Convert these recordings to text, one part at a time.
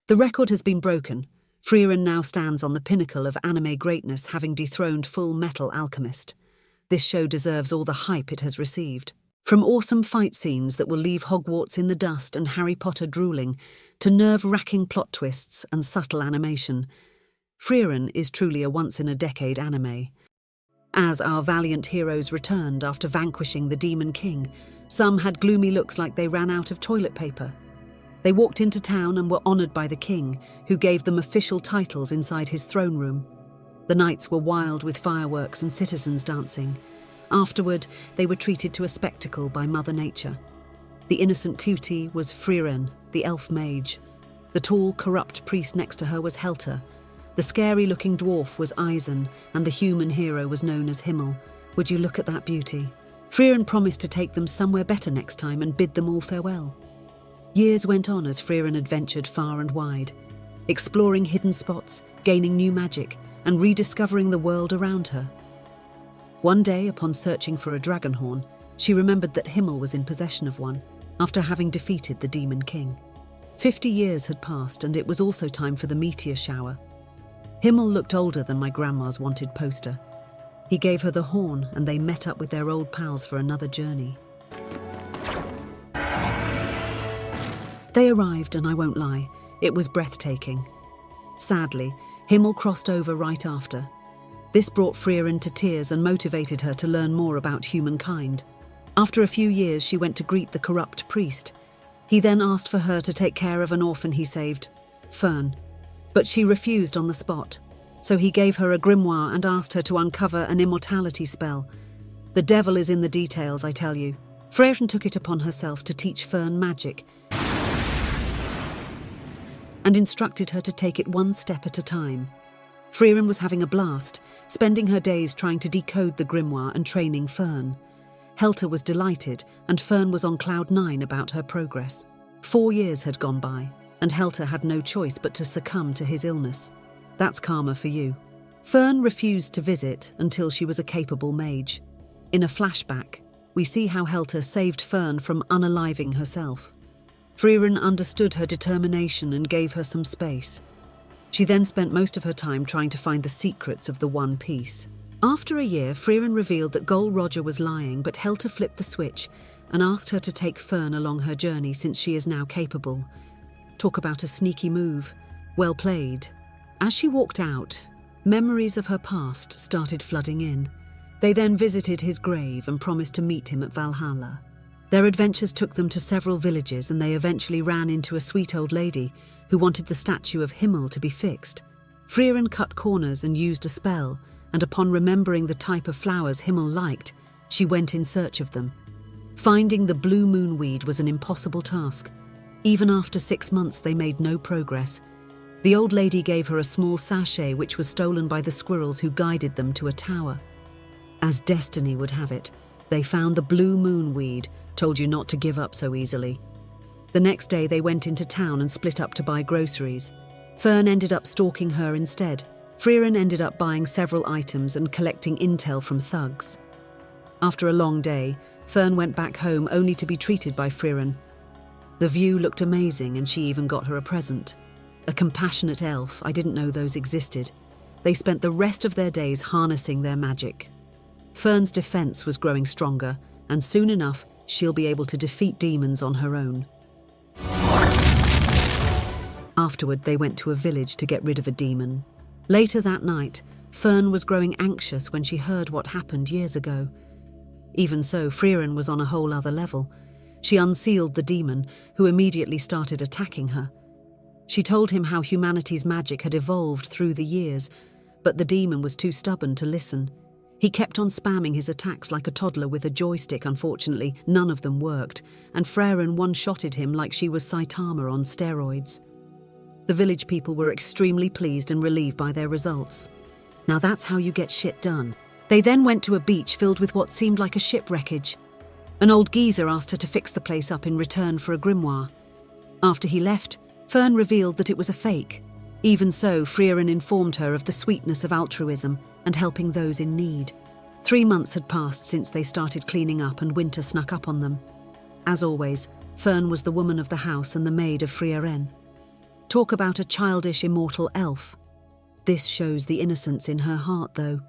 The record has been broken. Frieren now stands on the pinnacle of anime greatness, having dethroned Full Metal Alchemist. This show deserves all the hype it has received. From awesome fight scenes that will leave Hogwarts in the dust and Harry Potter drooling, to nerve-wracking plot twists and subtle animation, Frieren is truly a once-in-a-decade anime. As our valiant heroes returned after vanquishing the Demon King, some had gloomy looks like they ran out of toilet paper. They walked into town and were honoured by the king, who gave them official titles inside his throne room. The nights were wild with fireworks and citizens dancing. Afterward, they were treated to a spectacle by Mother Nature. The innocent cutie was Frieren, the elf mage. The tall, corrupt priest next to her was Helter. The scary-looking dwarf was Eisen, and the human hero was known as Himmel. Would you look at that beauty? Frieren promised to take them somewhere better next time and bid them all farewell. Years went on as Frieren adventured far and wide, exploring hidden spots, gaining new magic, and rediscovering the world around her. One day, upon searching for a dragon horn, she remembered that Himmel was in possession of one, after having defeated the Demon King. 50 years had passed, and it was also time for the meteor shower. Himmel looked older than my grandma's wanted poster. He gave her the horn, and they met up with their old pals for another journey. They arrived, and I won't lie, it was breathtaking. Sadly, Himmel crossed over right after. This brought Frieren to tears and motivated her to learn more about humankind. After a few years, she went to greet the corrupt priest. He then asked for her to take care of an orphan he saved, Fern. But she refused on the spot, so he gave her a grimoire and asked her to uncover an immortality spell. The devil is in the details, I tell you. Frieren took it upon herself to teach Fern magic, and instructed her to take it one step at a time. Frieren was having a blast, spending her days trying to decode the grimoire and training Fern. Helter was delighted, and Fern was on cloud 9 about her progress. 4 years had gone by, and Helter had no choice but to succumb to his illness. That's karma for you. Fern refused to visit until she was a capable mage. In a flashback, we see how Helter saved Fern from unaliving herself. Frieren understood her determination and gave her some space. She then spent most of her time trying to find the secrets of the One Piece. After a year, Frieren revealed that Gol Roger was lying, but Helter flipped the switch and asked her to take Fern along her journey since she is now capable. Talk about a sneaky move. Well played. As she walked out, memories of her past started flooding in. They then visited his grave and promised to meet him at Valhalla. Their adventures took them to several villages, and they eventually ran into a sweet old lady who wanted the statue of Himmel to be fixed. Frieren cut corners and used a spell, and upon remembering the type of flowers Himmel liked, she went in search of them. Finding the blue moonweed was an impossible task. Even after 6 months, they made no progress. The old lady gave her a small sachet which was stolen by the squirrels who guided them to a tower. As destiny would have it, they found the blue moonweed, told you not to give up so easily. The next day they went into town and split up to buy groceries. Fern ended up stalking her instead. Frieren ended up buying several items and collecting intel from thugs. After a long day, Fern went back home only to be treated by Frieren. The view looked amazing, and she even got her a present. A compassionate elf, I didn't know those existed. They spent the rest of their days harnessing their magic. Fern's defense was growing stronger, and soon enough, she'll be able to defeat demons on her own. Afterward, they went to a village to get rid of a demon. Later that night, Fern was growing anxious when she heard what happened years ago. Even so, Frieren was on a whole other level. She unsealed the demon, who immediately started attacking her. She told him how humanity's magic had evolved through the years, but the demon was too stubborn to listen. He kept on spamming his attacks like a toddler with a joystick. Unfortunately, none of them worked, and Frieren one-shotted him like she was Saitama on steroids. The village people were extremely pleased and relieved by their results. Now that's how you get shit done. They then went to a beach filled with what seemed like a ship wreckage. An old geezer asked her to fix the place up in return for a grimoire. After he left, Fern revealed that it was a fake. Even so, Frieren informed her of the sweetness of altruism and helping those in need. 3 months had passed since they started cleaning up, and winter snuck up on them. As always, Fern was the woman of the house and the maid of Frieren. Talk about a childish immortal elf. This shows the innocence in her heart, though.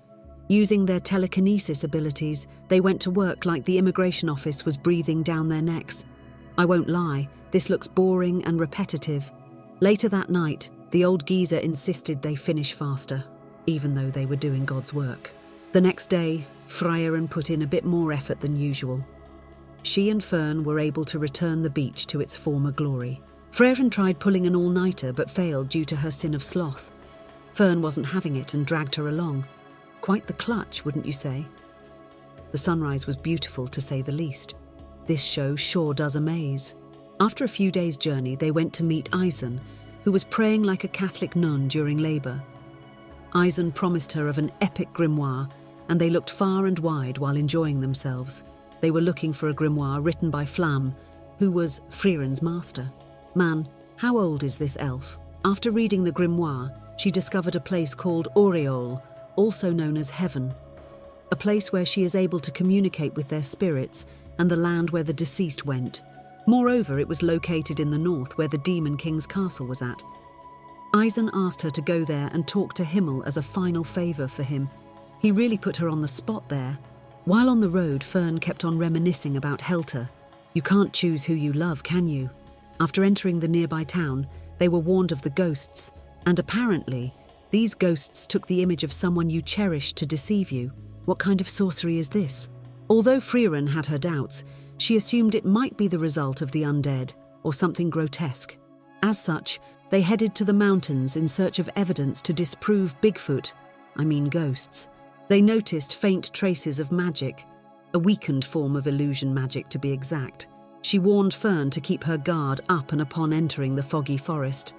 Using their telekinesis abilities, they went to work like the immigration office was breathing down their necks. I won't lie, this looks boring and repetitive. Later that night, the old geezer insisted they finish faster, even though they were doing God's work. The next day, Frieren put in a bit more effort than usual. She and Fern were able to return the beach to its former glory. Frieren tried pulling an all-nighter but failed due to her sin of sloth. Fern wasn't having it and dragged her along. Quite the clutch, wouldn't you say? The sunrise was beautiful, to say the least. This show sure does amaze. After a few days' journey, they went to meet Eisen, who was praying like a Catholic nun during labour. Eisen promised her of an epic grimoire, and they looked far and wide while enjoying themselves. They were looking for a grimoire written by Flam, who was Frieren's master. Man, how old is this elf? After reading the grimoire, she discovered a place called Aureole, also known as Heaven, a place where she is able to communicate with their spirits and the land where the deceased went. Moreover, it was located in the north where the Demon King's castle was at. Eisen asked her to go there and talk to Himmel as a final favour for him. He really put her on the spot there. While on the road, Fern kept on reminiscing about Helter. You can't choose who you love, can you? After entering the nearby town, they were warned of the ghosts, and apparently, these ghosts took the image of someone you cherished to deceive you. What kind of sorcery is this? Although Frieren had her doubts, she assumed it might be the result of the undead, or something grotesque. As such, they headed to the mountains in search of evidence to disprove ghosts. They noticed faint traces of magic, a weakened form of illusion magic to be exact. She warned Fern to keep her guard up and upon entering the foggy forest.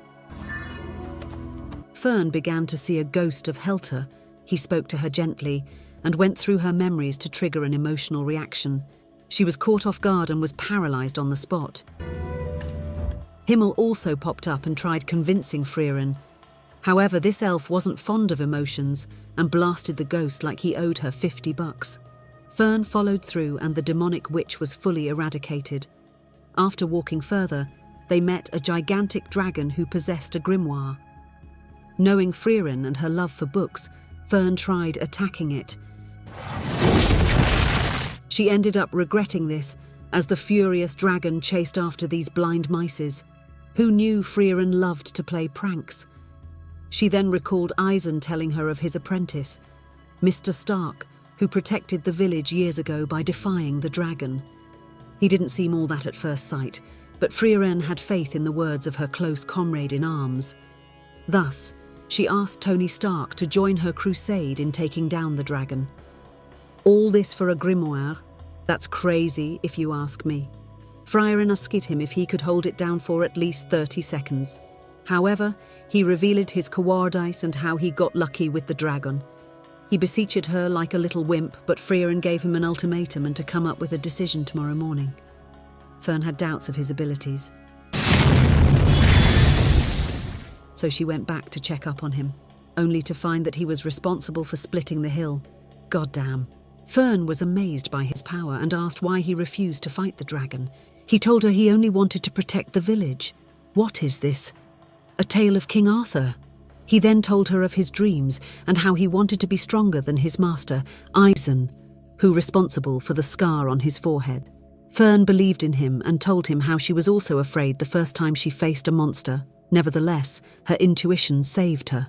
Fern began to see a ghost of Helter. He spoke to her gently and went through her memories to trigger an emotional reaction. She was caught off guard and was paralysed on the spot. Himmel also popped up and tried convincing Frieren. However, this elf wasn't fond of emotions and blasted the ghost like he owed her $50. Fern followed through and the demonic witch was fully eradicated. After walking further, they met a gigantic dragon who possessed a grimoire. Knowing Frieren and her love for books, Fern tried attacking it. She ended up regretting this, as the furious dragon chased after these blind mices. Who knew Frieren loved to play pranks? She then recalled Eisen telling her of his apprentice, Mr. Stark, who protected the village years ago by defying the dragon. He didn't seem all that at first sight, but Frieren had faith in the words of her close comrade in arms. Thus, she asked Tony Stark to join her crusade in taking down the dragon. All this for a grimoire? That's crazy, if you ask me. Frieren asked him if he could hold it down for at least 30 seconds. However, he revealed his cowardice and how he got lucky with the dragon. He beseeched her like a little wimp, but Frieren gave him an ultimatum and to come up with a decision tomorrow morning. Fern had doubts of his abilities, so she went back to check up on him, only to find that he was responsible for splitting the hill. Goddamn. Fern was amazed by his power and asked why he refused to fight the dragon. He told her he only wanted to protect the village. What is this? A tale of King Arthur? He then told her of his dreams and how he wanted to be stronger than his master, Eisen, who was responsible for the scar on his forehead. Fern believed in him and told him how she was also afraid the first time she faced a monster. Nevertheless, her intuition saved her.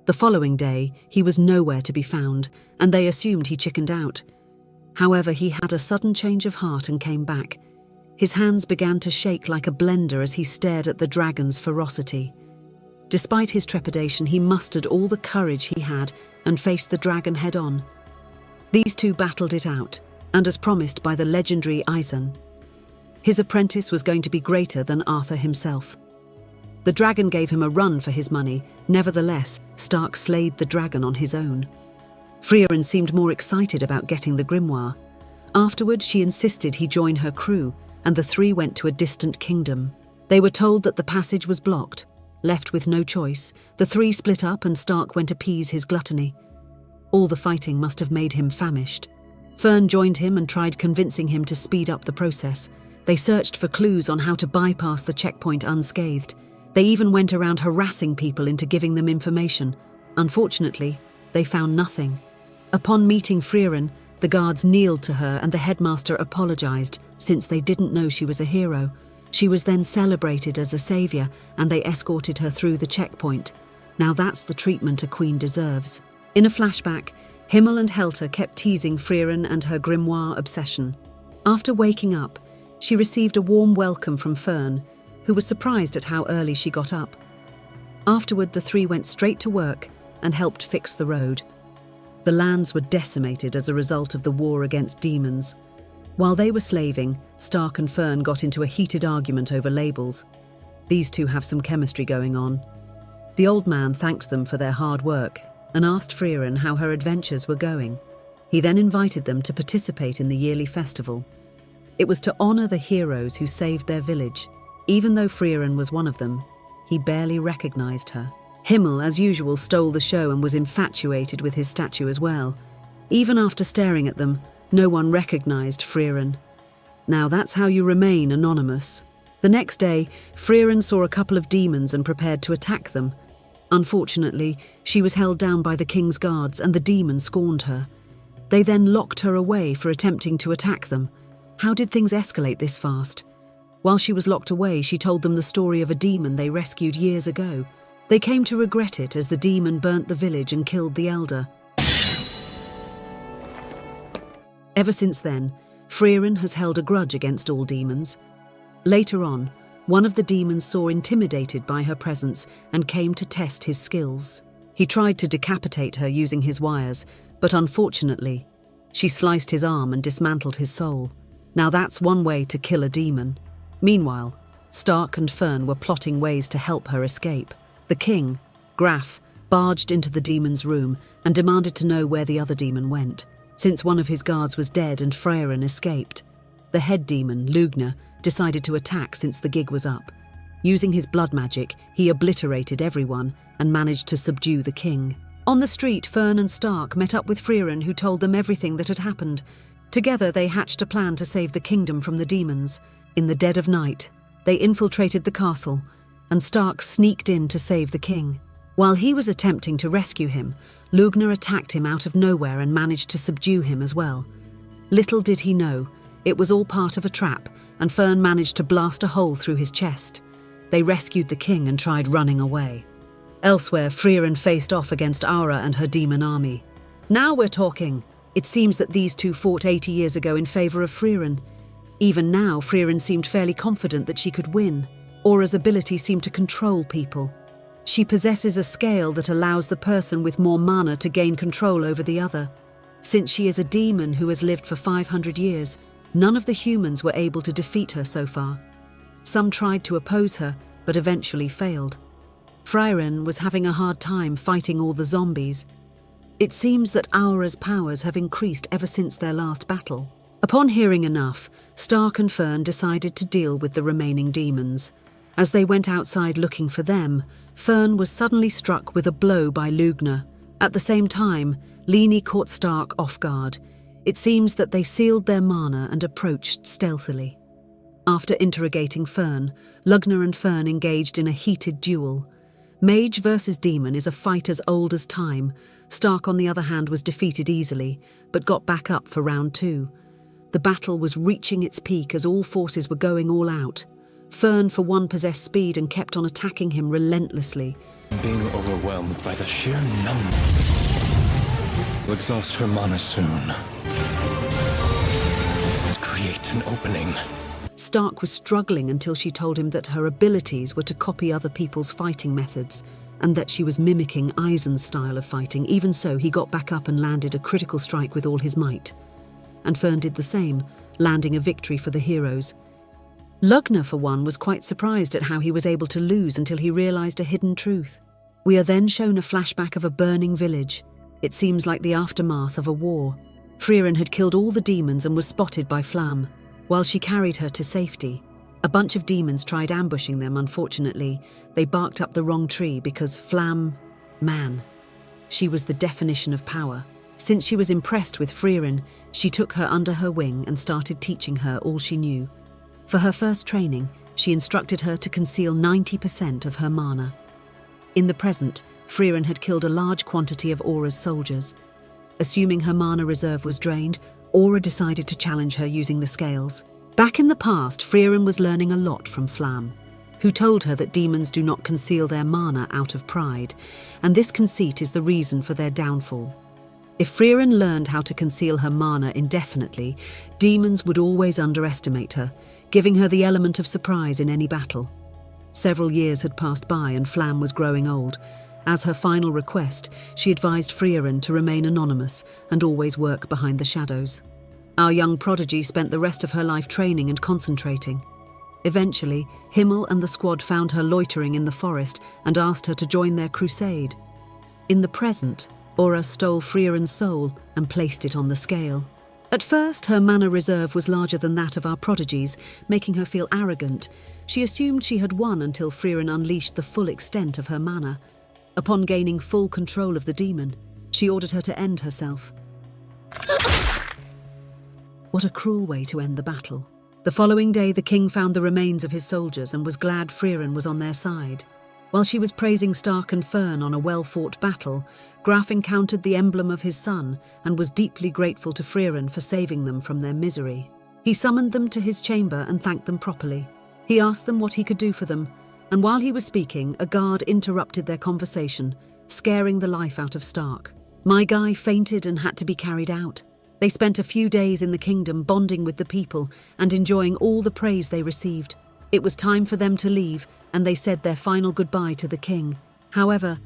The following day, he was nowhere to be found, and they assumed he chickened out. However, he had a sudden change of heart and came back. His hands began to shake like a blender as he stared at the dragon's ferocity. Despite his trepidation, he mustered all the courage he had and faced the dragon head-on. These two battled it out, and as promised by the legendary Eisen, his apprentice was going to be greater than Arthur himself. The dragon gave him a run for his money. Nevertheless, Stark slayed the dragon on his own. Frieren seemed more excited about getting the grimoire. Afterward, she insisted he join her crew, and the three went to a distant kingdom. They were told that the passage was blocked. Left with no choice, the three split up and Stark went to appease his gluttony. All the fighting must have made him famished. Fern joined him and tried convincing him to speed up the process. They searched for clues on how to bypass the checkpoint unscathed. They even went around harassing people into giving them information. Unfortunately, they found nothing. Upon meeting Frieren, the guards kneeled to her and the headmaster apologized since they didn't know she was a hero. She was then celebrated as a savior and they escorted her through the checkpoint. Now that's the treatment a queen deserves. In a flashback, Himmel and Helter kept teasing Frieren and her grimoire obsession. After waking up, she received a warm welcome from Fern, who was surprised at how early she got up. Afterward, the three went straight to work and helped fix the road. The lands were decimated as a result of the war against demons. While they were slaving, Stark and Fern got into a heated argument over labels. These two have some chemistry going on. The old man thanked them for their hard work and asked Frieren how her adventures were going. He then invited them to participate in the yearly festival. It was to honor the heroes who saved their village. Even though Frieren was one of them, he barely recognized her. Himmel, as usual, stole the show and was infatuated with his statue as well. Even after staring at them, no one recognized Frieren. Now that's how you remain anonymous. The next day, Frieren saw a couple of demons and prepared to attack them. Unfortunately, she was held down by the king's guards and the demons scorned her. They then locked her away for attempting to attack them. How did things escalate this fast? While she was locked away, she told them the story of a demon they rescued years ago. They came to regret it as the demon burnt the village and killed the elder. Ever since then, Frieren has held a grudge against all demons. Later on, one of the demons saw intimidated by her presence and came to test his skills. He tried to decapitate her using his wires, but unfortunately, she sliced his arm and dismantled his soul. Now that's one way to kill a demon. Meanwhile, Stark and Fern were plotting ways to help her escape. The king, Graf, barged into the demon's room and demanded to know where the other demon went, since one of his guards was dead and Frieren escaped. The head demon, Lugner, decided to attack since the gig was up. Using his blood magic, he obliterated everyone and managed to subdue the king. On the street, Fern and Stark met up with Frieren, who told them everything that had happened. Together, they hatched a plan to save the kingdom from the demons. In the dead of night, they infiltrated the castle, and Stark sneaked in to save the king. While he was attempting to rescue him, Lugner attacked him out of nowhere and managed to subdue him as well. Little did he know, it was all part of a trap, and Fern managed to blast a hole through his chest. They rescued the king and tried running away. Elsewhere, Frieren faced off against Aura and her demon army. Now we're talking! It seems that these two fought 80 years ago in favor of Frieren. Even now, Frieren seemed fairly confident that she could win. Aura's ability seemed to control people. She possesses a scale that allows the person with more mana to gain control over the other. Since she is a demon who has lived for 500 years, none of the humans were able to defeat her so far. Some tried to oppose her, but eventually failed. Frieren was having a hard time fighting all the zombies. It seems that Aura's powers have increased ever since their last battle. Upon hearing enough, Stark and Fern decided to deal with the remaining demons. As they went outside looking for them, Fern was suddenly struck with a blow by Lugner. At the same time, Leni caught Stark off guard. It seems that they sealed their mana and approached stealthily. After interrogating Fern, Lugner and Fern engaged in a heated duel. Mage versus demon is a fight as old as time. Stark, on the other hand, was defeated easily, but got back up for round 2. The battle was reaching its peak as all forces were going all out. Fern, for one, possessed speed and kept on attacking him relentlessly. Being overwhelmed by the sheer numbers will exhaust her mana soon. Create an opening. Stark was struggling until she told him that her abilities were to copy other people's fighting methods, and that she was mimicking Eisen's style of fighting. Even so, he got back up and landed a critical strike with all his might. And Fern did the same, landing a victory for the heroes. Lugner, for one, was quite surprised at how he was able to lose until he realized a hidden truth. We are then shown a flashback of a burning village. It seems like the aftermath of a war. Frieren had killed all the demons and was spotted by Flam. While she carried her to safety, a bunch of demons tried ambushing them. Unfortunately, they barked up the wrong tree because Flam, man. She was the definition of power. Since she was impressed with Frieren, she took her under her wing and started teaching her all she knew. For her first training, she instructed her to conceal 90% of her mana. In the present, Frieren had killed a large quantity of Aura's soldiers. Assuming her mana reserve was drained, Aura decided to challenge her using the scales. Back in the past, Frieren was learning a lot from Flam, who told her that demons do not conceal their mana out of pride, and this conceit is the reason for their downfall. If Frieren learned how to conceal her mana indefinitely, demons would always underestimate her, giving her the element of surprise in any battle. Several years had passed by and Flam was growing old. As her final request, she advised Frieren to remain anonymous and always work behind the shadows. Our young prodigy spent the rest of her life training and concentrating. Eventually, Himmel and the squad found her loitering in the forest and asked her to join their crusade. In the present, Aura stole Frieren's soul and placed it on the scale. At first, her mana reserve was larger than that of our prodigies, making her feel arrogant. She assumed she had won until Frieren unleashed the full extent of her mana. Upon gaining full control of the demon, she ordered her to end herself. What a cruel way to end the battle. The following day, the king found the remains of his soldiers and was glad Frieren was on their side. While she was praising Stark and Fern on a well-fought battle, Graf encountered the emblem of his son and was deeply grateful to Frieren for saving them from their misery. He summoned them to his chamber and thanked them properly. He asked them what he could do for them, and while he was speaking, a guard interrupted their conversation, scaring the life out of Stark. My guy fainted and had to be carried out. They spent a few days in the kingdom bonding with the people and enjoying all the praise they received. It was time for them to leave, and they said their final goodbye to the king. However,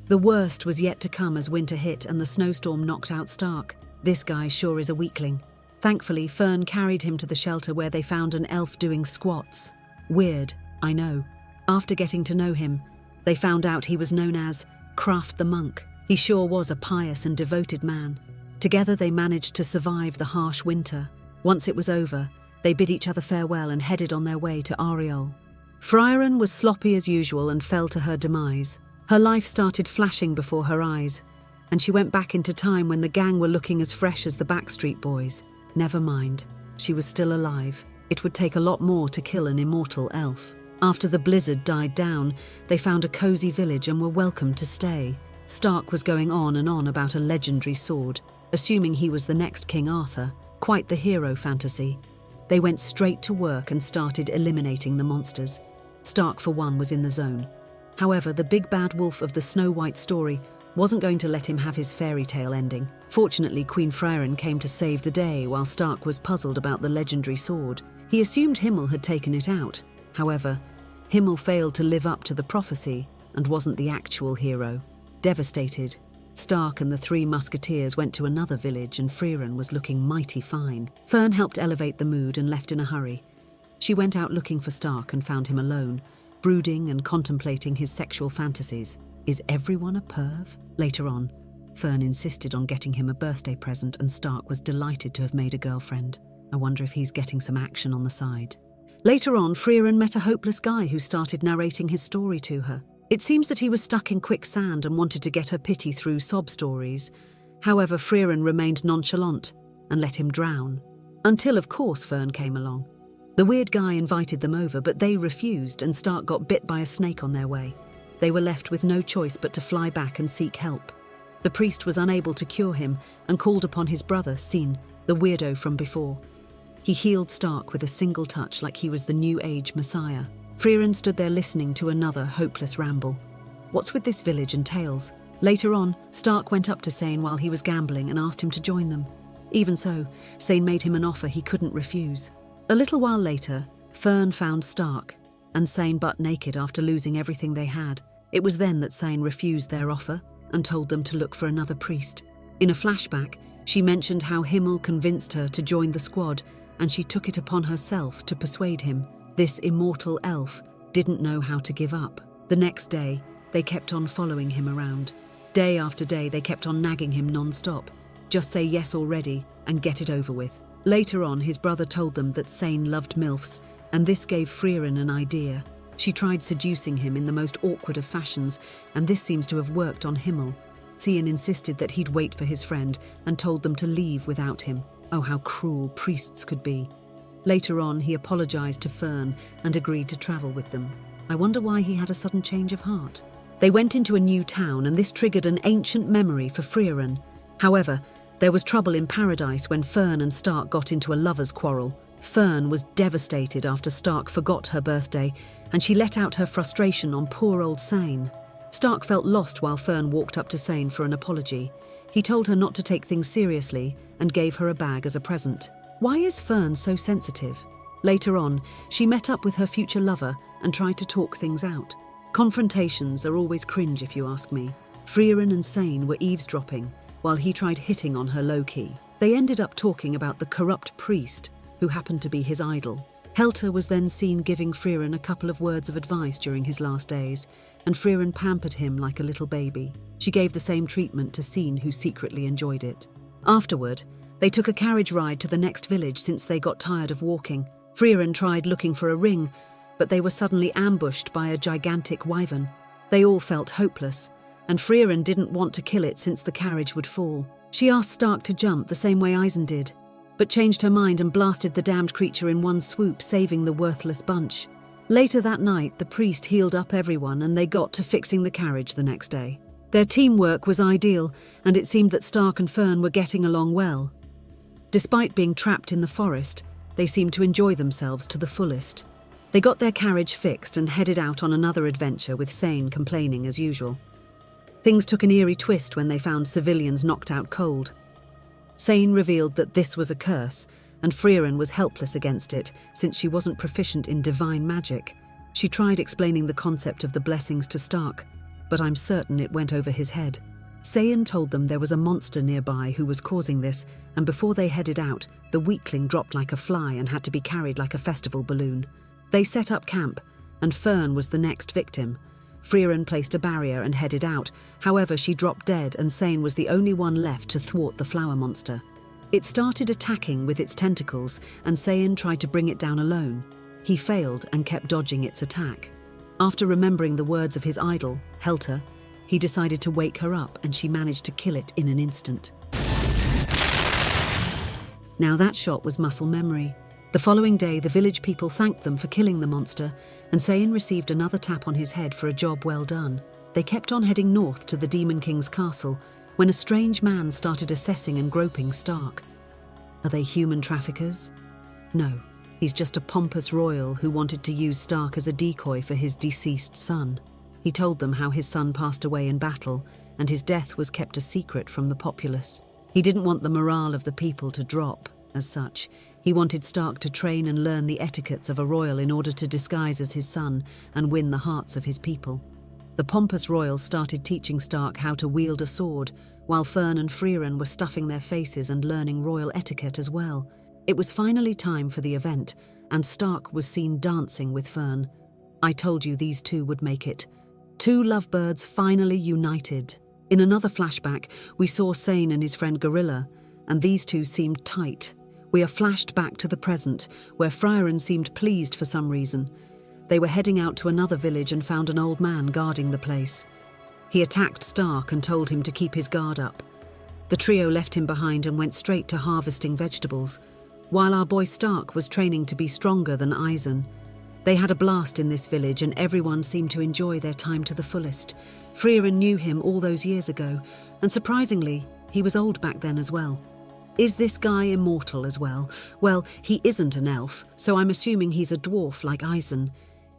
the worst was yet to come as winter hit and the snowstorm knocked out Stark. This guy sure is a weakling. Thankfully, Fern carried him to the shelter where they found an elf doing squats. Weird, I know. After getting to know him, they found out he was known as Kraft the Monk. He sure was a pious and devoted man. Together they managed to survive the harsh winter. Once it was over, they bid each other farewell and headed on their way to Ariol. Frieren was sloppy as usual and fell to her demise. Her life started flashing before her eyes, and she went back into time when the gang were looking as fresh as the Backstreet Boys. Never mind, she was still alive. It would take a lot more to kill an immortal elf. After the blizzard died down, they found a cozy village and were welcome to stay. Stark was going on and on about a legendary sword, assuming he was the next King Arthur, quite the hero fantasy. They went straight to work and started eliminating the monsters. Stark, for one, was in the zone. However, the big bad wolf of the Snow White story wasn't going to let him have his fairy tale ending. Fortunately, Queen Frieren came to save the day while Stark was puzzled about the legendary sword. He assumed Himmel had taken it out. However, Himmel failed to live up to the prophecy and wasn't the actual hero. Devastated, Stark and the three musketeers went to another village and Frieren was looking mighty fine. Fern helped elevate the mood and left in a hurry. She went out looking for Stark and found him alone, brooding and contemplating his sexual fantasies. Is everyone a perv? Later on, Fern insisted on getting him a birthday present and Stark was delighted to have made a girlfriend. I wonder if he's getting some action on the side. Later on, Frieren met a hopeless guy who started narrating his story to her. It seems that he was stuck in quicksand and wanted to get her pity through sob stories. However, Frieren remained nonchalant and let him drown. Until, of course, Fern came along. The weird guy invited them over, but they refused and Stark got bit by a snake on their way. They were left with no choice but to fly back and seek help. The priest was unable to cure him and called upon his brother, Sin, the weirdo from before. He healed Stark with a single touch like he was the New Age Messiah. Frieren stood there listening to another hopeless ramble. What's with this village and tales? Later on, Stark went up to Sane while he was gambling and asked him to join them. Even so, Sane made him an offer he couldn't refuse. A little while later, Fern found Stark and Sane butt naked after losing everything they had. It was then that Sane refused their offer and told them to look for another priest. In a flashback, she mentioned how Himmel convinced her to join the squad and she took it upon herself to persuade him. This immortal elf didn't know how to give up. The next day, they kept on following him around. Day after day, they kept on nagging him non-stop. Just say yes already and get it over with. Later on, his brother told them that Sane loved MILFs, and this gave Frieren an idea. She tried seducing him in the most awkward of fashions, and this seems to have worked on Himmel. Cian insisted that he'd wait for his friend and told them to leave without him. Oh, how cruel priests could be. Later on, he apologized to Fern and agreed to travel with them. I wonder why he had a sudden change of heart. They went into a new town, and this triggered an ancient memory for Frieren. However, there was trouble in Paradise when Fern and Stark got into a lover's quarrel. Fern was devastated after Stark forgot her birthday, and she let out her frustration on poor old Sane. Stark felt lost while Fern walked up to Sane for an apology. He told her not to take things seriously and gave her a bag as a present. Why is Fern so sensitive? Later on, she met up with her future lover and tried to talk things out. Confrontations are always cringe if you ask me. Frieren and Sane were eavesdropping while he tried hitting on her low-key. They ended up talking about the corrupt priest who happened to be his idol. Helter was then seen giving Frieren a couple of words of advice during his last days, and Frieren pampered him like a little baby. She gave the same treatment to Scene, who secretly enjoyed it. Afterward, they took a carriage ride to the next village since they got tired of walking. Frieren tried looking for a ring, but they were suddenly ambushed by a gigantic wyvern. They all felt hopeless, and Frieren didn't want to kill it since the carriage would fall. She asked Stark to jump the same way Eisen did, but changed her mind and blasted the damned creature in one swoop, saving the worthless bunch. Later that night, the priest healed up everyone and they got to fixing the carriage the next day. Their teamwork was ideal, and it seemed that Stark and Fern were getting along well. Despite being trapped in the forest, they seemed to enjoy themselves to the fullest. They got their carriage fixed and headed out on another adventure, with Sane complaining as usual. Things took an eerie twist when they found civilians knocked out cold. Sane revealed that this was a curse, and Frieren was helpless against it since she wasn't proficient in divine magic. She tried explaining the concept of the blessings to Stark, but I'm certain it went over his head. Sane told them there was a monster nearby who was causing this, and before they headed out, the weakling dropped like a fly and had to be carried like a festival balloon. They set up camp, and Fern was the next victim. Frieren placed a barrier and headed out. However, she dropped dead, and Sane was the only one left to thwart the flower monster. It started attacking with its tentacles, and Sane tried to bring it down alone. He failed and kept dodging its attack. After remembering the words of his idol, Helter, he decided to wake her up, and she managed to kill it in an instant. Now that shot was muscle memory. The following day, the village people thanked them for killing the monster, and Sane received another tap on his head for a job well done. They kept on heading north to the Demon King's castle when a strange man started assessing and groping Stark. Are they human traffickers? No, he's just a pompous royal who wanted to use Stark as a decoy for his deceased son. He told them how his son passed away in battle, and his death was kept a secret from the populace. He didn't want the morale of the people to drop, as such. He wanted Stark to train and learn the etiquettes of a royal in order to disguise as his son and win the hearts of his people. The pompous royal started teaching Stark how to wield a sword, while Fern and Frieren were stuffing their faces and learning royal etiquette as well. It was finally time for the event, and Stark was seen dancing with Fern. I told you these two would make it. Two lovebirds finally united. In another flashback, we saw Sane and his friend Gorilla, and these two seemed tight. We are flashed back to the present, where Frieren seemed pleased for some reason. They were heading out to another village and found an old man guarding the place. He attacked Stark and told him to keep his guard up. The trio left him behind and went straight to harvesting vegetables, while our boy Stark was training to be stronger than Eisen. They had a blast in this village, and everyone seemed to enjoy their time to the fullest. Frieren knew him all those years ago, and surprisingly, he was old back then as well. Is this guy immortal as well? Well, he isn't an elf, so I'm assuming he's a dwarf like Eisen.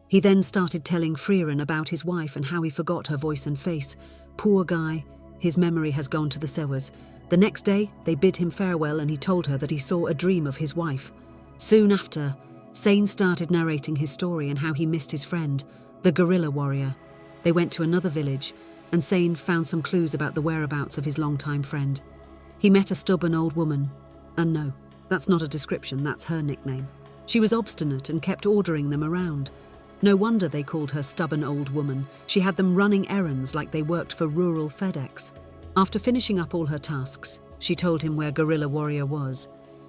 He then started telling Frieren about his wife and how he forgot her voice and face. Poor guy, his memory has gone to the sewers. The next day, they bid him farewell, and he told her that he saw a dream of his wife. Soon after, Sane started narrating his story and how he missed his friend, the gorilla warrior. They went to another village, and Sane found some clues about the whereabouts of his longtime friend. He met a stubborn old woman, and no, that's not a description, that's her nickname. She was obstinate and kept ordering them around. No wonder they called her stubborn old woman. She had them running errands like they worked for rural FedEx. After finishing up all her tasks, she told him where Gorilla Warrior was,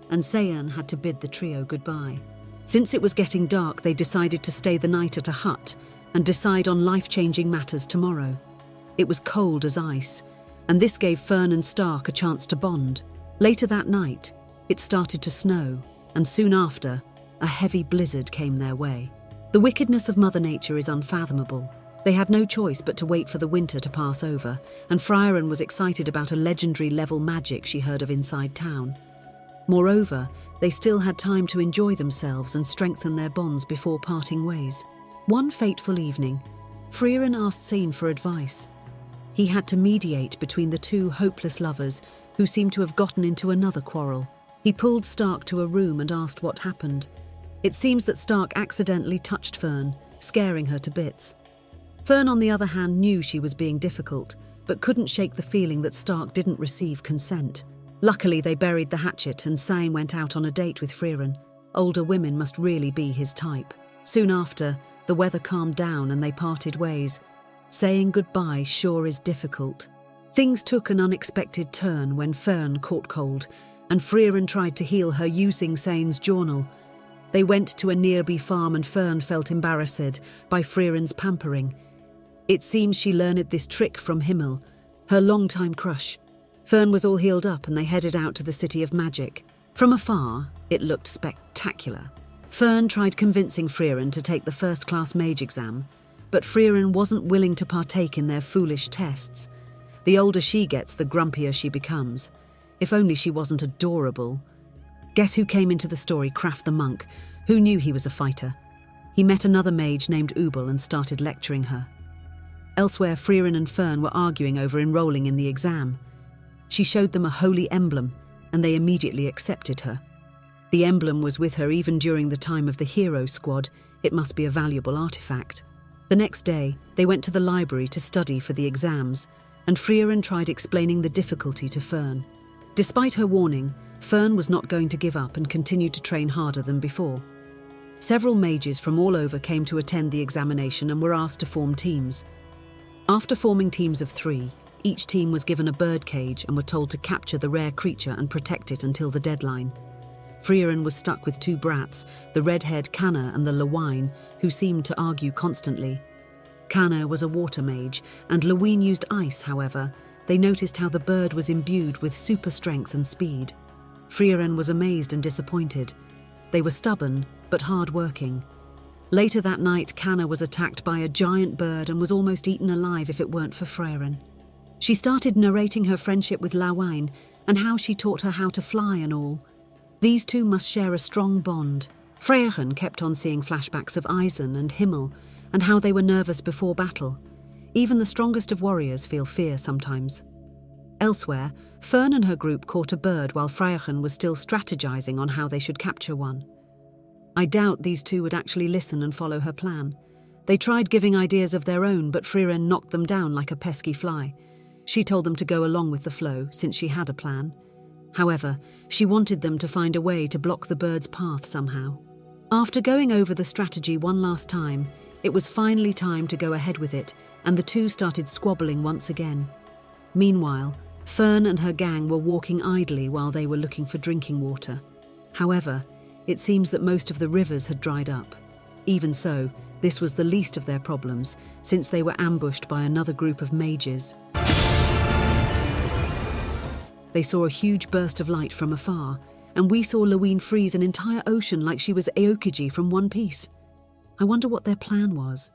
and Sane had to bid the trio goodbye. Since it was getting dark, they decided to stay the night at a hut and decide on life-changing matters tomorrow. It was cold as ice, and this gave Fern and Stark a chance to bond. Later that night, it started to snow, and soon after, a heavy blizzard came their way. The wickedness of Mother Nature is unfathomable. They had no choice but to wait for the winter to pass over, and Frieren was excited about a legendary level magic she heard of inside town. Moreover, they still had time to enjoy themselves and strengthen their bonds before parting ways. One fateful evening, Frieren asked Seine for advice. He had to mediate between the two hopeless lovers who seemed to have gotten into another quarrel. He pulled Stark to a room and asked what happened. It seems that Stark accidentally touched Fern, scaring her to bits. Fern, on the other hand, knew she was being difficult, but couldn't shake the feeling that Stark didn't receive consent. Luckily, they buried the hatchet and Seine went out on a date with Frieren. Older women must really be his type. Soon after, the weather calmed down and they parted ways. Saying goodbye sure is difficult. Things took an unexpected turn when Fern caught cold, and Frieren tried to heal her using Seine's journal. They went to a nearby farm and Fern felt embarrassed by Frieren's pampering. It seems she learned this trick from Himmel, her longtime crush. Fern was all healed up and they headed out to the City of Magic. From afar, it looked spectacular. Fern tried convincing Frieren to take the first-class mage exam, but Frieren wasn't willing to partake in their foolish tests. The older she gets, the grumpier she becomes. If only she wasn't adorable. Guess who came into the story? Kraft the monk, who knew he was a fighter. He met another mage named Ubel and started lecturing her. Elsewhere, Frieren and Fern were arguing over enrolling in the exam. She showed them a holy emblem, and they immediately accepted her. The emblem was with her even during the time of the hero squad. It must be a valuable artifact. The next day, they went to the library to study for the exams, and Frieren tried explaining the difficulty to Fern. Despite her warning, Fern was not going to give up and continued to train harder than before. Several mages from all over came to attend the examination and were asked to form teams. After forming teams of 3, each team was given a bird cage and were told to capture the rare creature and protect it until the deadline. Frieren was stuck with 2 brats, the red-haired Canna and the Lewine, who seemed to argue constantly. Canna was a water mage, and Lewine used ice, however. They noticed how the bird was imbued with super strength and speed. Frieren was amazed and disappointed. They were stubborn, but hard-working. Later that night, Canna was attacked by a giant bird and was almost eaten alive if it weren't for Frieren. She started narrating her friendship with Lewine and how she taught her how to fly and all. These two must share a strong bond. Frieren kept on seeing flashbacks of Eisen and Himmel and how they were nervous before battle. Even the strongest of warriors feel fear sometimes. Elsewhere, Fern and her group caught a bird while Frieren was still strategizing on how they should capture one. I doubt these two would actually listen and follow her plan. They tried giving ideas of their own, but Frieren knocked them down like a pesky fly. She told them to go along with the flow, since she had a plan. However, she wanted them to find a way to block the bird's path somehow. After going over the strategy one last time, it was finally time to go ahead with it, and the two started squabbling once again. Meanwhile, Fern and her gang were walking idly while they were looking for drinking water. However, it seems that most of the rivers had dried up. Even so, this was the least of their problems, since they were ambushed by another group of mages. They saw a huge burst of light from afar, and we saw Lewine freeze an entire ocean like she was Aokiji from One Piece. I wonder what their plan was.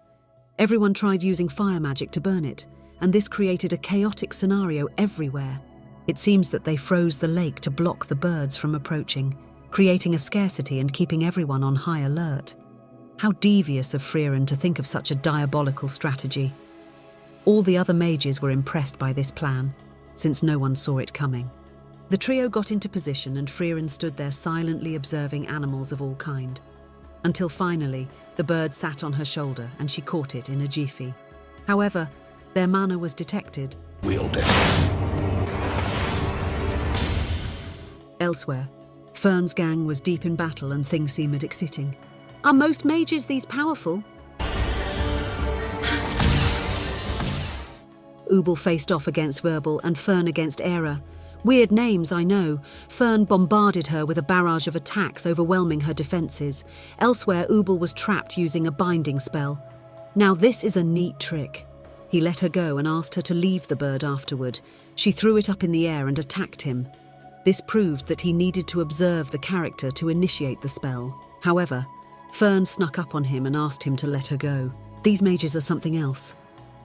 Everyone tried using fire magic to burn it, and this created a chaotic scenario everywhere. It seems that they froze the lake to block the birds from approaching, creating a scarcity and keeping everyone on high alert. How devious of Frieren to think of such a diabolical strategy. All the other mages were impressed by this plan, since no one saw it coming. The trio got into position and Frieren stood there silently observing animals of all kind. Until finally, the bird sat on her shoulder and she caught it in a jiffy. However, their manner was detected. Wield it. Elsewhere, Fern's gang was deep in battle and things seemed exciting. Are most mages these powerful? Ubel faced off against Verbal and Fern against Era. Weird names, I know. Fern bombarded her with a barrage of attacks, overwhelming her defenses. Elsewhere, Ubel was trapped using a binding spell. Now this is a neat trick. He let her go and asked her to leave the bird afterward. She threw it up in the air and attacked him. This proved that he needed to observe the character to initiate the spell. However, Fern snuck up on him and asked him to let her go. These mages are something else.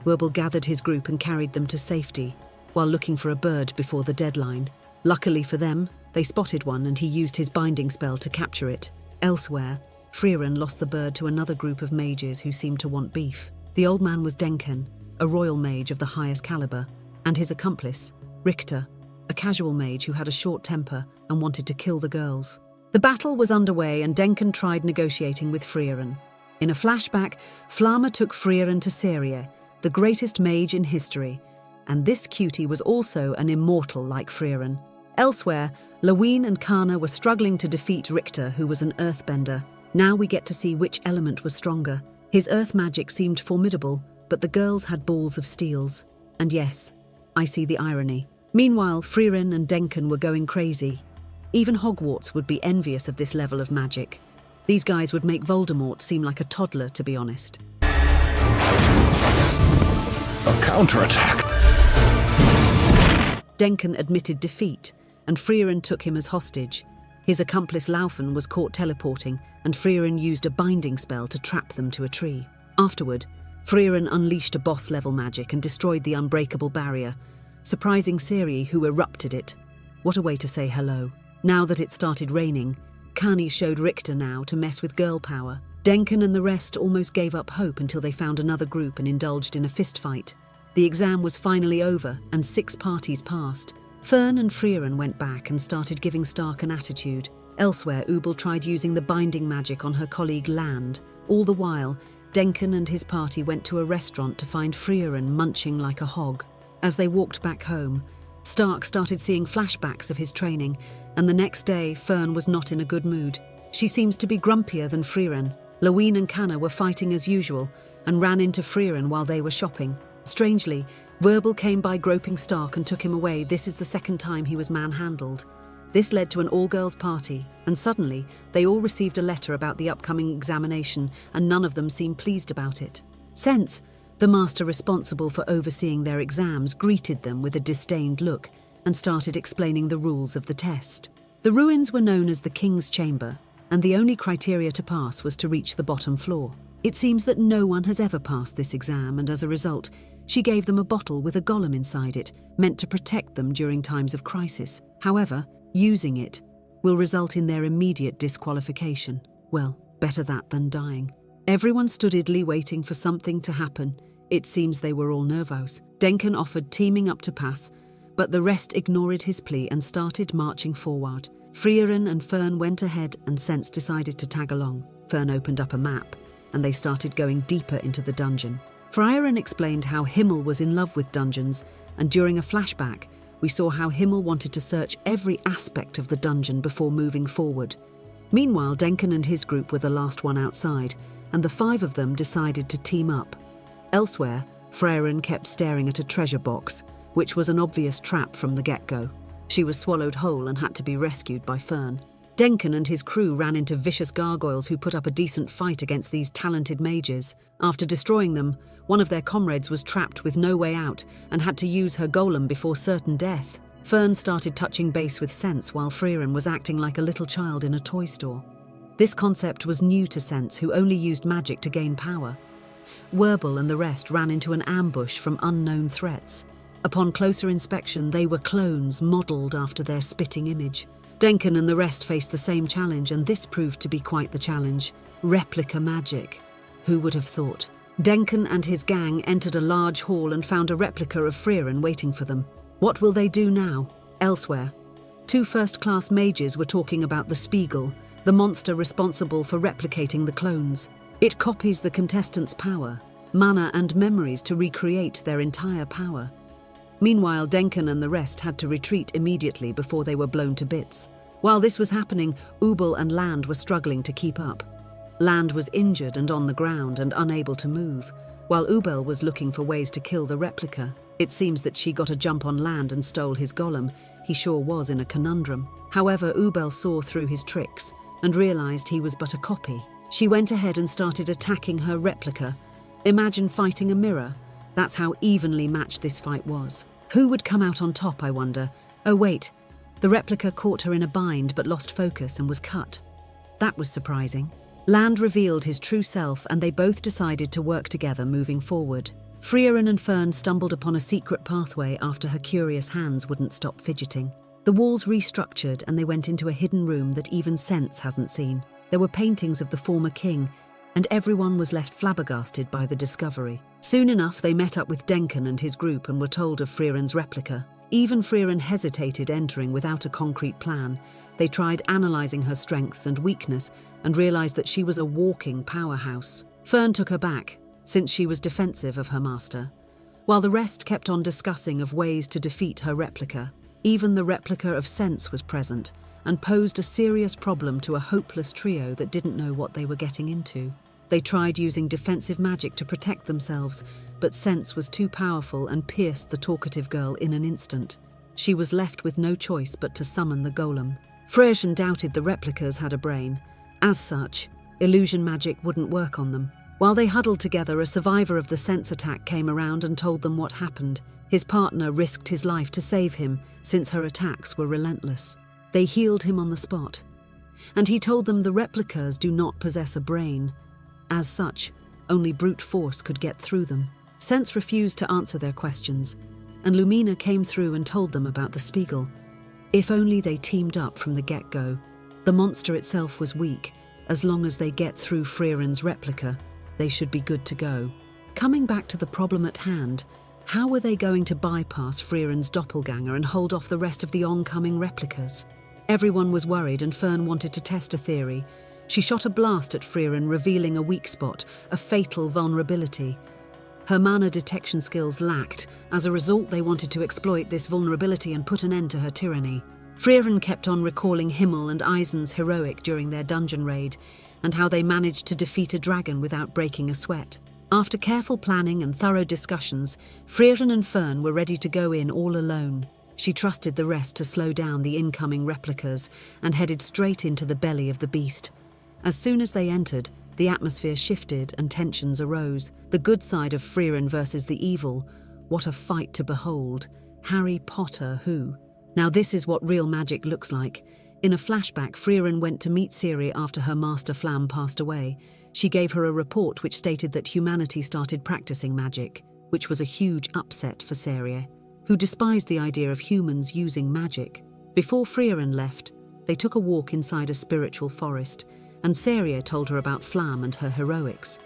Wurble gathered his group and carried them to safety, while looking for a bird before the deadline. Luckily for them, they spotted one and he used his binding spell to capture it. Elsewhere, Frieren lost the bird to another group of mages who seemed to want beef. The old man was Denken, a royal mage of the highest caliber, and his accomplice, Richter, a casual mage who had a short temper and wanted to kill the girls. The battle was underway and Denken tried negotiating with Frieren. In a flashback, Flamma took Frieren to Serie, the greatest mage in history, and this cutie was also an immortal like Frieren. Elsewhere, Lawine and Kana were struggling to defeat Richter, who was an earthbender. Now we get to see which element was stronger. His earth magic seemed formidable, but the girls had balls of steels. And yes, I see the irony. Meanwhile, Frieren and Denken were going crazy. Even Hogwarts would be envious of this level of magic. These guys would make Voldemort seem like a toddler, to be honest. A counterattack. Denken admitted defeat, and Frieren took him as hostage. His accomplice Laufen was caught teleporting, and Frieren used a binding spell to trap them to a tree. Afterward, Frieren unleashed a boss-level magic and destroyed the unbreakable barrier, surprising Ciri, who erupted it. What a way to say hello. Now that it started raining, Kani showed Richter now to mess with girl power. Denken and the rest almost gave up hope until they found another group and indulged in a fistfight. The exam was finally over, and 6 parties passed. Fern and Frieren went back and started giving Stark an attitude. Elsewhere, Ubel tried using the binding magic on her colleague Land. All the while, Denken and his party went to a restaurant to find Frieren munching like a hog. As they walked back home, Stark started seeing flashbacks of his training, and the next day, Fern was not in a good mood. She seems to be grumpier than Frieren. Lawine and Kana were fighting as usual and ran into Frieren while they were shopping. Strangely, Wurble came by groping Stark and took him away. This is the second time he was manhandled. This led to an all-girls party, and suddenly, they all received a letter about the upcoming examination, and none of them seemed pleased about it. Sense, the master responsible for overseeing their exams, greeted them with a disdained look and started explaining the rules of the test. The ruins were known as the King's Chamber, and the only criteria to pass was to reach the bottom floor. It seems that no one has ever passed this exam, and as a result, she gave them a bottle with a golem inside it, meant to protect them during times of crisis. However, using it will result in their immediate disqualification. Well, better that than dying. Everyone stood idly waiting for something to happen. It seems they were all nervous. Denken offered teaming up to pass, but the rest ignored his plea and started marching forward. Frieren and Fern went ahead and Sense decided to tag along. Fern opened up a map, and they started going deeper into the dungeon. Frieren explained how Himmel was in love with dungeons, and during a flashback, we saw how Himmel wanted to search every aspect of the dungeon before moving forward. Meanwhile, Denken and his group were the last one outside, and the 5 of them decided to team up. Elsewhere, Frieren kept staring at a treasure box, which was an obvious trap from the get-go. She was swallowed whole and had to be rescued by Fern. Denken and his crew ran into vicious gargoyles who put up a decent fight against these talented mages. After destroying them, one of their comrades was trapped with no way out and had to use her golem before certain death. Fern started touching base with Sense while Frieren was acting like a little child in a toy store. This concept was new to Sense, who only used magic to gain power. Wurble and the rest ran into an ambush from unknown threats. Upon closer inspection, they were clones modelled after their spitting image. Denken and the rest faced the same challenge, and this proved to be quite the challenge. Replica magic. Who would have thought? Denken and his gang entered a large hall and found a replica of Frieren waiting for them. What will they do now? Elsewhere, 2 first-class mages were talking about the Spiegel, the monster responsible for replicating the clones. It copies the contestants' power, mana and memories to recreate their entire power. Meanwhile, Denken and the rest had to retreat immediately before they were blown to bits. While this was happening, Ubel and Land were struggling to keep up. Land was injured and on the ground and unable to move, while Ubel was looking for ways to kill the replica. It seems that she got a jump on Land and stole his golem. He sure was in a conundrum. However, Ubel saw through his tricks and realized he was but a copy. She went ahead and started attacking her replica. Imagine fighting a mirror. That's how evenly matched this fight was. Who would come out on top, I wonder? Oh wait, the replica caught her in a bind but lost focus and was cut. That was surprising. Land revealed his true self, and they both decided to work together moving forward. Frieren and Fern stumbled upon a secret pathway after her curious hands wouldn't stop fidgeting. The walls restructured and they went into a hidden room that even Sense hasn't seen. There were paintings of the former king, and everyone was left flabbergasted by the discovery. Soon enough, they met up with Denken and his group and were told of Frieren's replica. Even Frieren hesitated entering without a concrete plan. They tried analysing her strengths and weakness and realised that she was a walking powerhouse. Fern took her back, since she was defensive of her master, while the rest kept on discussing of ways to defeat her replica. Even the replica of Sense was present and posed a serious problem to a hopeless trio that didn't know what they were getting into. They tried using defensive magic to protect themselves, but Sense was too powerful and pierced the talkative girl in an instant. She was left with no choice but to summon the golem. Frieren doubted the replicas had a brain. As such, illusion magic wouldn't work on them. While they huddled together, a survivor of the Sense attack came around and told them what happened. His partner risked his life to save him, since her attacks were relentless. They healed him on the spot. And he told them the replicas do not possess a brain. As such, only brute force could get through them. Sense refused to answer their questions, and Lumina came through and told them about the Spiegel. If only they teamed up from the get-go. The monster itself was weak. As long as they get through Frieren's replica, they should be good to go. Coming back to the problem at hand, how were they going to bypass Frieren's doppelganger and hold off the rest of the oncoming replicas? Everyone was worried, and Fern wanted to test a theory. She shot a blast at Frieren, revealing a weak spot, a fatal vulnerability. Her mana detection skills lacked. As a result, they wanted to exploit this vulnerability and put an end to her tyranny. Frieren kept on recalling Himmel and Eisen's heroic during their dungeon raid, and how they managed to defeat a dragon without breaking a sweat. After careful planning and thorough discussions, Frieren and Fern were ready to go in all alone. She trusted the rest to slow down the incoming replicas and headed straight into the belly of the beast. As soon as they entered, the atmosphere shifted and tensions arose. The good side of Frieren versus the evil. What a fight to behold. Harry Potter who? Now this is what real magic looks like. In a flashback, Frieren went to meet Ciri after her master Flam passed away. She gave her a report which stated that humanity started practicing magic, which was a huge upset for Ciri, who despised the idea of humans using magic. Before Frieren left, they took a walk inside a spiritual forest, and Ciri told her about Flam and her heroics.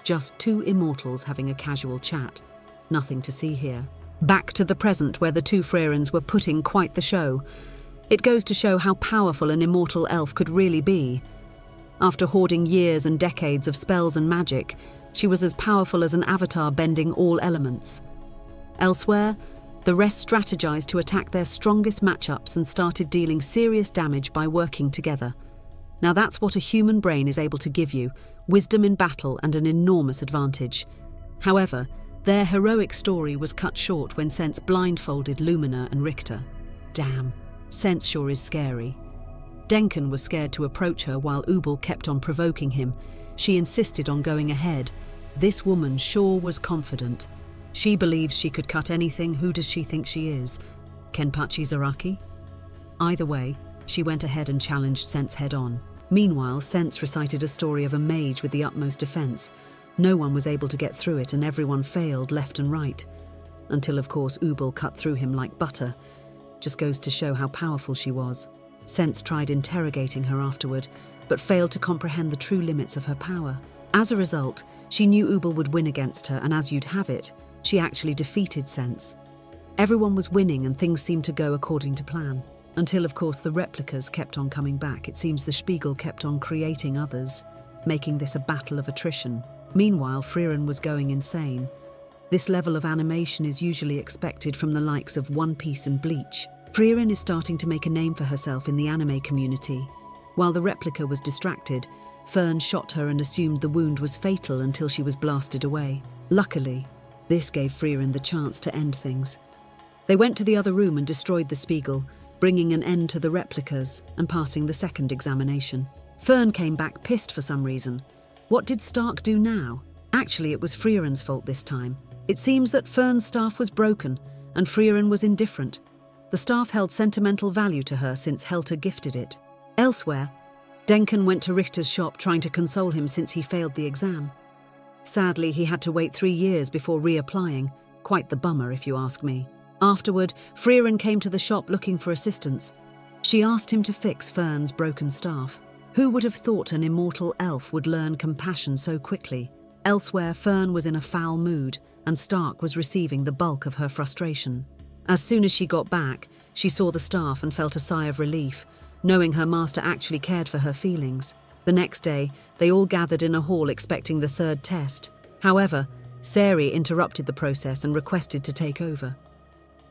Just two immortals having a casual chat. Nothing to see here. Back to the present, where the two Frierens were putting quite the show. It goes to show how powerful an immortal elf could really be. After hoarding years and decades of spells and magic, she was as powerful as an avatar bending all elements. Elsewhere, the rest strategized to attack their strongest matchups and started dealing serious damage by working together. Now that's what a human brain is able to give you, wisdom in battle and an enormous advantage. However, their heroic story was cut short when Sense blindfolded Lumina and Richter. Damn, Sense sure is scary. Denken was scared to approach her while Ubel kept on provoking him. She insisted on going ahead. This woman sure was confident. She believes she could cut anything. Who does she think she is? Kenpachi Zaraki? Either way, she went ahead and challenged Sense head-on. Meanwhile, Sense recited a story of a mage with the utmost defense. No one was able to get through it and everyone failed left and right. Until, of course, Ubel cut through him like butter. Just goes to show how powerful she was. Sense tried interrogating her afterward, but failed to comprehend the true limits of her power. As a result, she knew Ubel would win against her, and as you'd have it, she actually defeated Sense. Everyone was winning and things seemed to go according to plan. Until, of course, the replicas kept on coming back. It seems the Spiegel kept on creating others, making this a battle of attrition. Meanwhile, Frieren was going insane. This level of animation is usually expected from the likes of One Piece and Bleach. Frieren is starting to make a name for herself in the anime community. While the replica was distracted, Fern shot her and assumed the wound was fatal until she was blasted away. Luckily, this gave Frieren the chance to end things. They went to the other room and destroyed the Spiegel, bringing an end to the replicas and passing the second examination. Fern came back pissed for some reason. What did Stark do now? Actually, it was Frieren's fault this time. It seems that Fern's staff was broken, and Frieren was indifferent. The staff held sentimental value to her since Helter gifted it. Elsewhere, Denken went to Richter's shop trying to console him since he failed the exam. Sadly, he had to wait 3 years before reapplying. Quite the bummer, if you ask me. Afterward, Frieren came to the shop looking for assistance. She asked him to fix Fern's broken staff. Who would have thought an immortal elf would learn compassion so quickly? Elsewhere, Fern was in a foul mood, and Stark was receiving the bulk of her frustration. As soon as she got back, she saw the staff and felt a sigh of relief, knowing her master actually cared for her feelings. The next day, they all gathered in a hall expecting the 3rd test. However, Sari interrupted the process and requested to take over.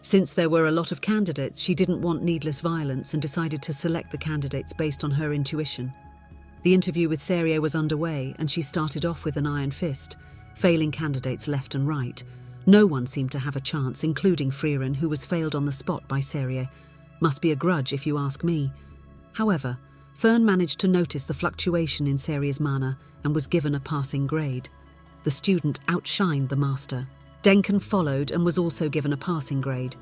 Since there were a lot of candidates, she didn't want needless violence and decided to select the candidates based on her intuition. The interview with Sari was underway, and she started off with an iron fist, failing candidates left and right. No one seemed to have a chance, including Frieren, who was failed on the spot by Sari. Must be a grudge, if you ask me. However, Fern managed to notice the fluctuation in Sari's mana and was given a passing grade. The student outshined the master. Denken followed and was also given a passing grade.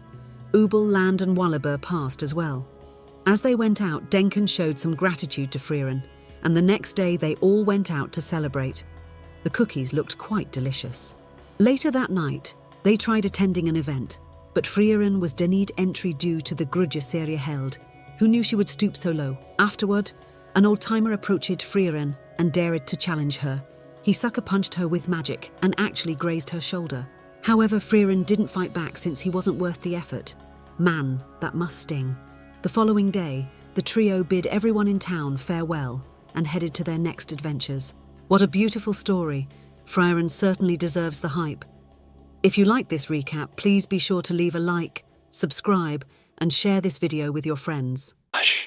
Ubel, Land and Wallaber passed as well. As they went out, Denken showed some gratitude to Frieren, and the next day they all went out to celebrate. The cookies looked quite delicious. Later that night, they tried attending an event, but Frieren was denied entry due to the grudge Sari held. Who knew she would stoop so low? Afterward, an old-timer approached Frieren and dared to challenge her. He sucker-punched her with magic and actually grazed her shoulder. However, Frieren didn't fight back since he wasn't worth the effort. Man, that must sting. The following day, the trio bid everyone in town farewell and headed to their next adventures. What a beautiful story. Frieren certainly deserves the hype. If you like this recap, please be sure to leave a like, subscribe, and share this video with your friends. Hush.